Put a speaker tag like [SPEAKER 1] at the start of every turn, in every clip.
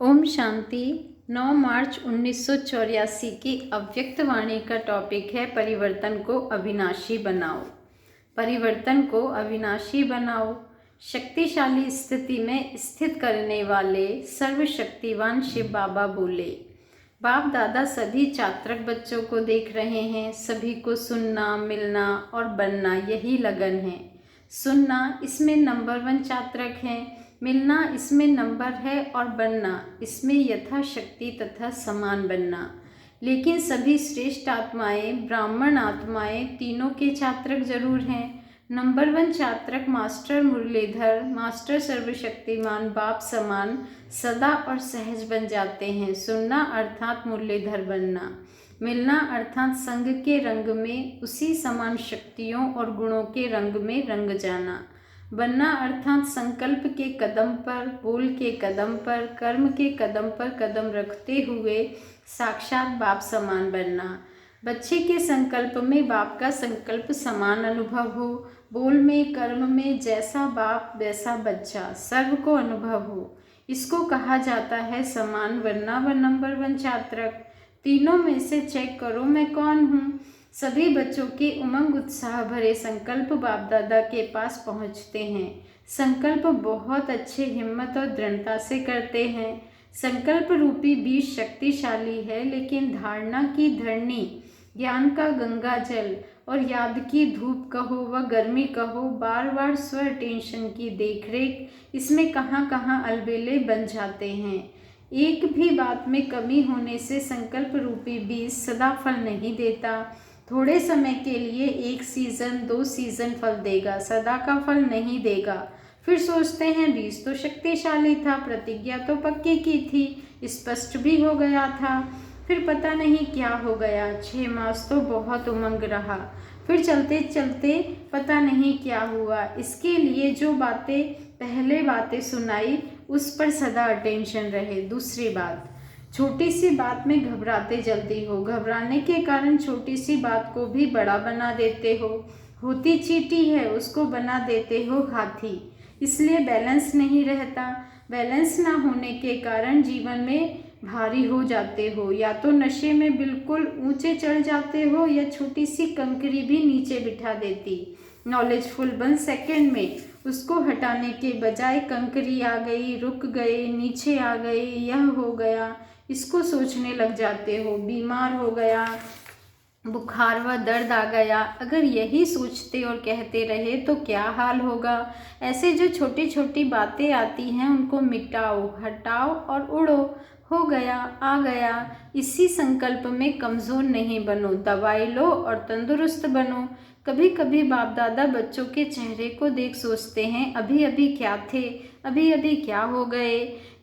[SPEAKER 1] ओम शांति। 9 मार्च 1984 की अव्यक्त वाणी का टॉपिक है परिवर्तन को अविनाशी बनाओ। परिवर्तन को अविनाशी बनाओ। शक्तिशाली स्थिति में स्थित करने वाले सर्वशक्तिवान शिव बाबा बोले। बाप दादा सभी चात्रक बच्चों को देख रहे हैं। सभी को सुनना, मिलना और बनना यही लगन है। सुनना इसमें नंबर 1 चात्रक है, मिलना इसमें नंबर है और बनना इसमें यथाशक्ति तथा समान बनना। लेकिन सभी श्रेष्ठ आत्माएं, ब्राह्मण आत्माएं तीनों के चात्रक जरूर हैं। नंबर 1 चात्रक मास्टर मुरलीधर, मास्टर सर्वशक्तिमान बाप समान सदा और सहज बन जाते हैं। सुनना अर्थात मुरलीधर बनना, मिलना अर्थात संग के रंग में उसी समान शक्तियों और गुणों के रंग में रंग जाना। बनना अर्थात संकल्प के कदम पर, बोल के कदम पर, कर्म के कदम पर कदम रखते हुए साक्षात बाप समान बनना। बच्चे के संकल्प में बाप का संकल्प समान अनुभव हो। बोल में, कर्म में जैसा बाप वैसा बच्चा, सर्व को अनुभव हो। इसको कहा जाता है समान बनना व नंबर 1 चात्रक। तीनों में से चेक करो मैं कौन हूँ। सभी बच्चों के उमंग उत्साह भरे संकल्प बाप दादा के पास पहुँचते हैं। संकल्प बहुत अच्छे हिम्मत और दृढ़ता से करते हैं। संकल्प रूपी बीज शक्तिशाली है, लेकिन धारणा की धरणी, ज्ञान का गंगा जल और याद की धूप कहो व गर्मी कहो, बार बार स्व टेंशन की देखरेख, इसमें कहाँ कहाँ अलबेले बन जाते हैं। एक भी बात में कमी होने से संकल्प रूपी बीज सदा फल नहीं देता। थोड़े समय के लिए 1 सीजन 2 सीजन फल देगा, सदा का फल नहीं देगा। फिर सोचते हैं बीज तो शक्तिशाली था, प्रतिज्ञा तो पक्की की थी, स्पष्ट भी हो गया था, फिर पता नहीं क्या हो गया। 6 मास तो बहुत उमंग रहा, फिर चलते चलते पता नहीं क्या हुआ। इसके लिए जो पहले बातें सुनाई उस पर सदा अटेंशन रहे। दूसरी बात, छोटी सी बात में घबराते जल्दी हो, घबराने के कारण छोटी सी बात को भी बड़ा बना देते हो। होती चींटी है उसको बना देते हो हाथी, इसलिए बैलेंस नहीं रहता। बैलेंस ना होने के कारण जीवन में भारी हो जाते हो। या तो नशे में बिल्कुल ऊंचे चढ़ जाते हो, या छोटी सी कंकरी भी नीचे बिठा देती। नॉलेजफुल बन सेकंड में, उसको हटाने के बजाय कंकरी आ गई, रुक गए, नीचे आ गए, यह हो गया, इसको सोचने लग जाते हो। बीमार हो गया, बुखार व दर्द आ गया। अगर यही सोचते और कहते रहे तो क्या हाल होगा। ऐसे जो छोटी छोटी बातें आती हैं उनको मिटाओ, हटाओ और उड़ो। हो गया, आ गया। इसी संकल्प में कमज़ोर नहीं बनो, दवाई लो और तंदुरुस्त बनो। कभी कभी बाप दादा बच्चों के चेहरे को देख सोचते हैं अभी अभी क्या थे, अभी अभी क्या हो गए,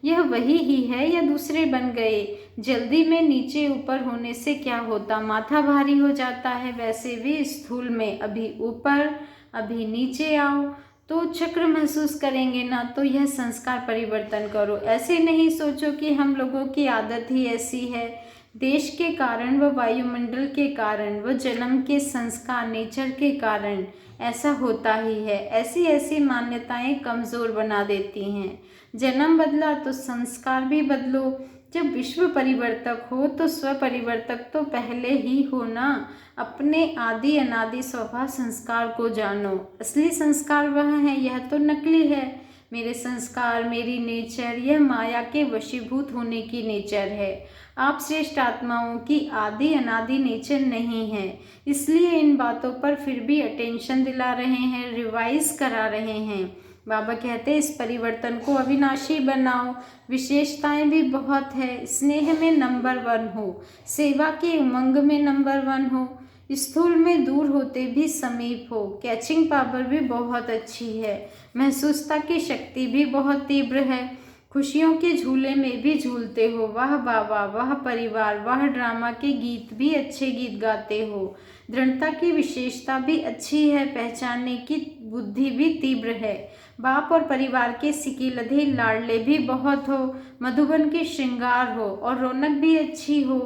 [SPEAKER 1] यह वही ही है या दूसरे बन गए। जल्दी में नीचे ऊपर होने से क्या होता, माथा भारी हो जाता है। वैसे भी स्थूल में अभी ऊपर अभी नीचे आओ तो चक्र महसूस करेंगे ना। तो यह संस्कार परिवर्तन करो। ऐसे नहीं सोचो कि हम लोगों की आदत ही ऐसी है। देश के कारण व वायुमंडल के कारण व जन्म के संस्कार, नेचर के कारण ऐसा होता ही है। ऐसी ऐसी मान्यताएं कमज़ोर बना देती हैं। जन्म बदला तो संस्कार भी बदलो। जब विश्व परिवर्तक हो तो स्व परिवर्तक तो पहले ही हो ना। अपने आदि अनादि स्वभाव संस्कार को जानो। असली संस्कार वह है, यह तो नकली है। मेरे संस्कार, मेरी नेचर, यह माया के वशीभूत होने की नेचर है। आप श्रेष्ठ आत्माओं की आदि अनादि नेचर नहीं है। इसलिए इन बातों पर फिर भी अटेंशन दिला रहे हैं, रिवाइज करा रहे हैं। बाबा कहते हैं इस परिवर्तन को अविनाशी बनाओ। विशेषताएं भी बहुत है। स्नेह में नंबर 1 हो, सेवा के उमंग में नंबर 1 हो, स्थूल में दूर होते भी समीप हो, कैचिंग पावर भी बहुत अच्छी है, महसूसता की शक्ति भी बहुत तीव्र है, खुशियों के झूले में भी झूलते हो। वाह बाबा, वाह परिवार, वाह ड्रामा के गीत भी अच्छे गीत गाते हो। दृढ़ता की विशेषता भी अच्छी है, पहचानने की बुद्धि भी तीव्र है। बाप और परिवार के सिकीलधे लाडले भी बहुत हो, मधुबन के श्रृंगार हो और रौनक भी अच्छी हो।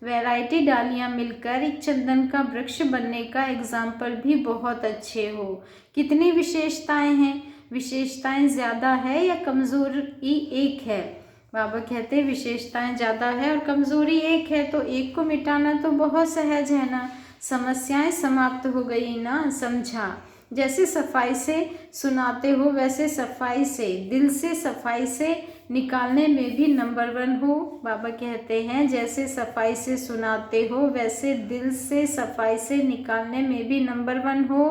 [SPEAKER 1] वैरायटी डालियां मिलकर एक चंदन का वृक्ष बनने का एग्जाम्पल भी बहुत अच्छे हो। कितनी विशेषताएं हैं, विशेषताएं ज़्यादा है या कमज़ोरी एक है। बाबा कहते हैं विशेषताएं ज़्यादा है और कमज़ोरी एक है, तो एक को मिटाना तो बहुत सहज है ना। समस्याएं समाप्त हो गई ना, समझा। जैसे सफाई से सुनाते हो वैसे सफाई से, दिल से सफाई से निकालने में भी नंबर 1 हो। बाबा कहते हैं जैसे सफाई से सुनाते हो वैसे दिल से सफाई से निकालने में भी नंबर 1 हो।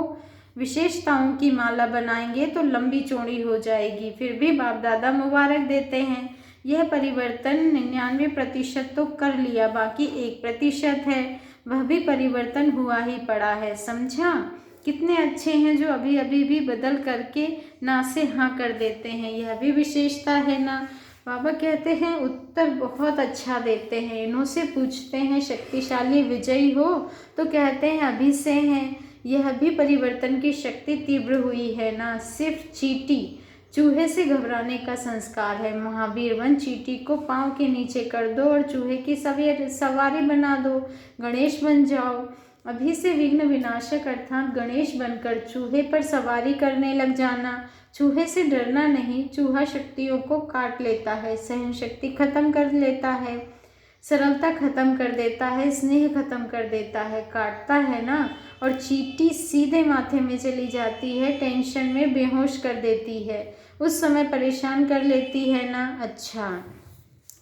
[SPEAKER 1] विशेषताओं की माला बनाएंगे तो लंबी चौड़ी हो जाएगी। फिर भी बाप दादा मुबारक देते हैं, यह परिवर्तन 99% तो कर लिया, बाकी 1% है, वह भी परिवर्तन हुआ ही पड़ा है, समझा। कितने अच्छे हैं जो अभी अभी भी बदल करके ना से हाँ कर देते हैं, यह भी विशेषता है ना। बाबा कहते हैं उत्तर बहुत अच्छा देते हैं। इन्हों से पूछते हैं शक्तिशाली विजयी हो, तो कहते हैं अभी से हैं। यह भी परिवर्तन की शक्ति तीव्र हुई है ना। सिर्फ चींटी चूहे से घबराने का संस्कार है। महावीर बन चींटी को पाँव के नीचे कर दो और चूहे की सवारी बना दो। गणेश बन जाओ। अभी से विघ्न विनाशक अर्थात गणेश बनकर चूहे पर सवारी करने लग जाना। चूहे से डरना नहीं, चूहा शक्तियों को काट लेता है, सहन शक्ति खत्म कर लेता है, सरलता खत्म कर देता है, स्नेह खत्म कर देता है, काटता है ना। और चींटी सीधे माथे में चली जाती है, टेंशन में बेहोश कर देती है, उस समय परेशान कर लेती है ना। अच्छा,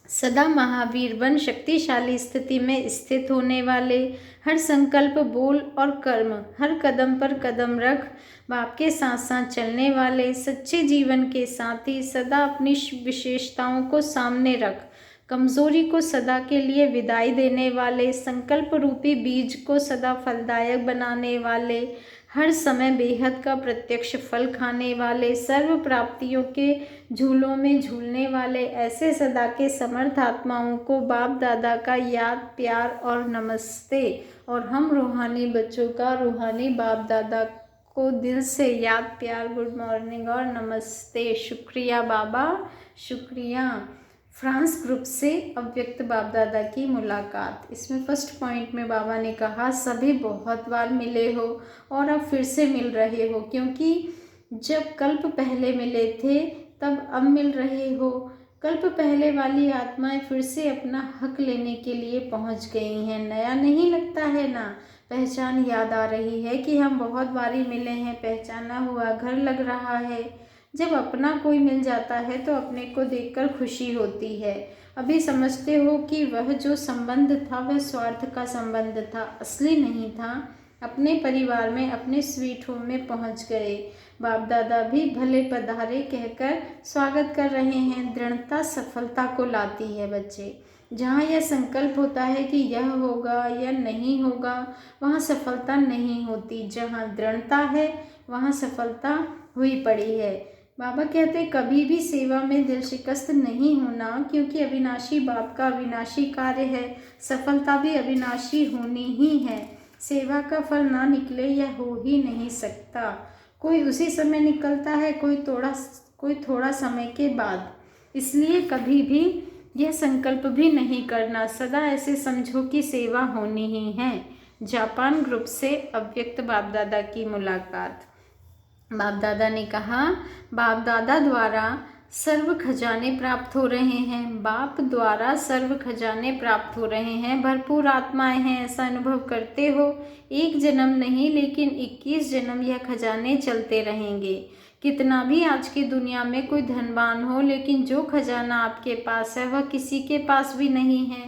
[SPEAKER 1] सदा महावीर बन शक्तिशाली स्थिति में स्थित होने वाले, हर संकल्प बोल और कर्म, हर कदम पर कदम रख बाप के साथ साथ चलने वाले, सच्चे जीवन के साथी, सदा अपनी विशेषताओं को सामने रख, कमजोरी को सदा के लिए विदाई देने वाले, संकल्प रूपी बीज को सदा फलदायक बनाने वाले, हर समय बेहद का प्रत्यक्ष फल खाने वाले, सर्व प्राप्तियों के झूलों में झूलने वाले, ऐसे सदा के समर्थ आत्माओं को बाप दादा का याद, प्यार और नमस्ते। और हम रूहानी बच्चों का रूहानी बाप दादा को दिल से याद, प्यार, गुड मॉर्निंग और नमस्ते। शुक्रिया बाबा, शुक्रिया। फ्रांस ग्रुप से अव्यक्त बाप दादा की मुलाकात। इसमें फर्स्ट पॉइंट में बाबा ने कहा सभी बहुत बार मिले हो और अब फिर से मिल रहे हो, क्योंकि जब कल्प पहले मिले थे तब अब मिल रहे हो। कल्प पहले वाली आत्माएं फिर से अपना हक लेने के लिए पहुंच गई हैं। नया नहीं लगता है ना। पहचान याद आ रही है कि हम बहुत बारी मिले हैं, पहचाना हुआ घर लग रहा है। जब अपना कोई मिल जाता है तो अपने को देखकर खुशी होती है। अभी समझते हो कि वह जो संबंध था वह स्वार्थ का संबंध था, असली नहीं था। अपने परिवार में, अपने स्वीट होम में पहुंच गए। बाप दादा भी भले पधारे कहकर स्वागत कर रहे हैं। दृढ़ता सफलता को लाती है बच्चे। जहाँ यह संकल्प होता है कि यह होगा या नहीं होगा, वहाँ सफलता नहीं होती। जहाँ दृढ़ता है वहाँ सफलता हुई पड़ी है। बाबा कहते कभी भी सेवा में दिल शिकस्त नहीं होना, क्योंकि अविनाशी बाप का अविनाशी कार्य है। सफलता भी अविनाशी होनी ही है। सेवा का फल ना निकले यह हो ही नहीं सकता। कोई उसी समय निकलता है, कोई थोड़ा समय के बाद। इसलिए कभी भी यह संकल्प भी नहीं करना, सदा ऐसे समझो कि सेवा होनी ही है। जापान ग्रुप से अव्यक्त बाप दादा की मुलाकात। बाप दादा ने कहा बाप दादा द्वारा सर्व खजाने प्राप्त हो रहे हैं। बाप द्वारा सर्व खजाने प्राप्त हो रहे हैं। भरपूर आत्माएं हैं, ऐसा अनुभव करते हो। एक जन्म नहीं लेकिन 21 जन्म यह खजाने चलते रहेंगे। कितना भी आज की दुनिया में कोई धनवान हो, लेकिन जो खजाना आपके पास है वह किसी के पास भी नहीं है।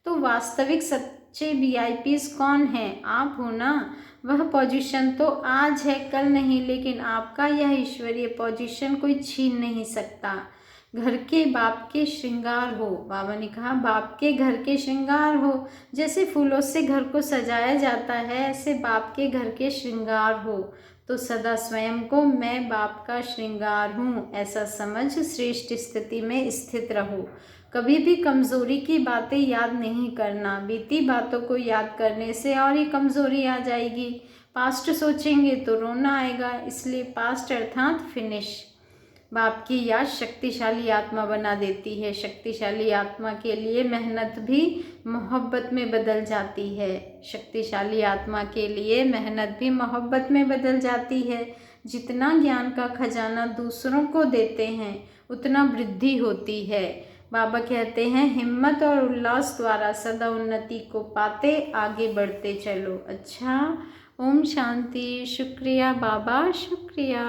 [SPEAKER 1] तो वास्तविक सच्चे VIPs कौन है? आप हो ना। वह पोजीशन तो आज है, कल नहीं, लेकिन आपका यह ईश्वरीय पोजीशन कोई छीन नहीं सकता। घर के बाप के श्रृंगार हो। बाबा ने कहा बाप के घर के श्रृंगार हो। जैसे फूलों से घर को सजाया जाता है, ऐसे बाप के घर के श्रृंगार हो। तो सदा स्वयं को मैं बाप का श्रृंगार हूँ ऐसा समझ श्रेष्ठ स्थिति में स्थित रहो। कभी भी कमज़ोरी की बातें याद नहीं करना। बीती बातों को याद करने से और ही कमज़ोरी आ जाएगी। पास्ट सोचेंगे तो रोना आएगा, इसलिए पास्ट अर्थात फिनिश। बाप की याद शक्तिशाली आत्मा बना देती है। शक्तिशाली आत्मा के लिए मेहनत भी मोहब्बत में बदल जाती है। शक्तिशाली आत्मा के लिए मेहनत भी मोहब्बत में बदल जाती है। जितना ज्ञान का खजाना दूसरों को देते हैं उतना वृद्धि होती है। बाबा कहते हैं हिम्मत और उल्लास द्वारा सदा उन्नति को पाते आगे बढ़ते चलो। अच्छा, ओम शांति। शुक्रिया बाबा, शुक्रिया।